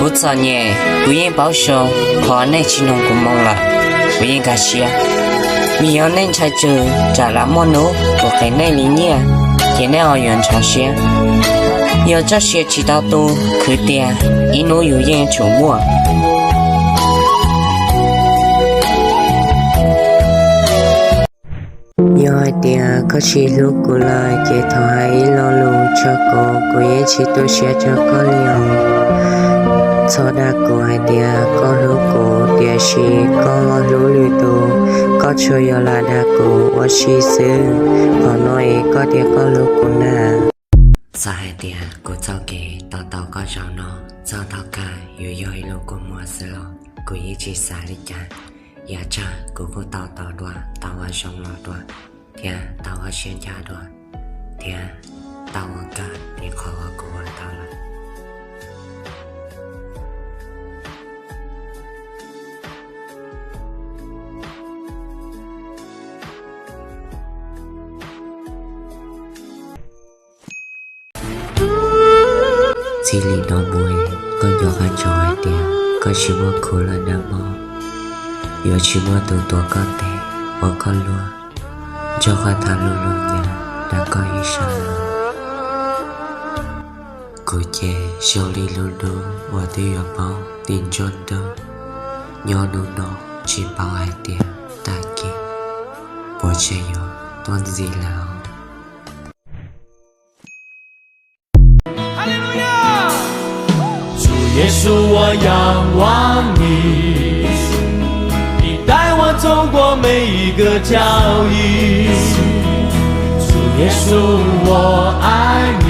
古早年不愿报销，可能只能过梦了，不愿感谢。米阳能才做，咋那么努，我给那里呢？给那二元朝鲜，有这些知道多，可点一路有人琢磨。有点可惜路过来，街头还一路路车过，过也去多些这个了。错大过还点个路过，点是个路旅途，个车有来大过，我是是，可能一个点个路过呢。在点过早给到个上呢，早到干又有一路过么子了，过一起沙里干。也查姑姑到多，到我上了多，天到我先家多，天到我干，你考我姑我到了。chỉ lý nó mùi, con nhỏ ăn cho ai tiền, con chỉ muốn khổ là nằm mơ. Yo chỉ muốn từng tuổi con tệ, bỏ con luôn, cho con thả luôn luôn nhà, đã có ý sao luôn. Cô chè, siêu lý luôn luôn, và đi ở bao, tin chôn đâu. Nhỏ nụ nó, chỉ bảo ai tiền, ta kì. Bỏ chè yo, toàn gì nào. 耶稣，我仰望你，你带我走过每一个脚印。主耶稣，我爱你，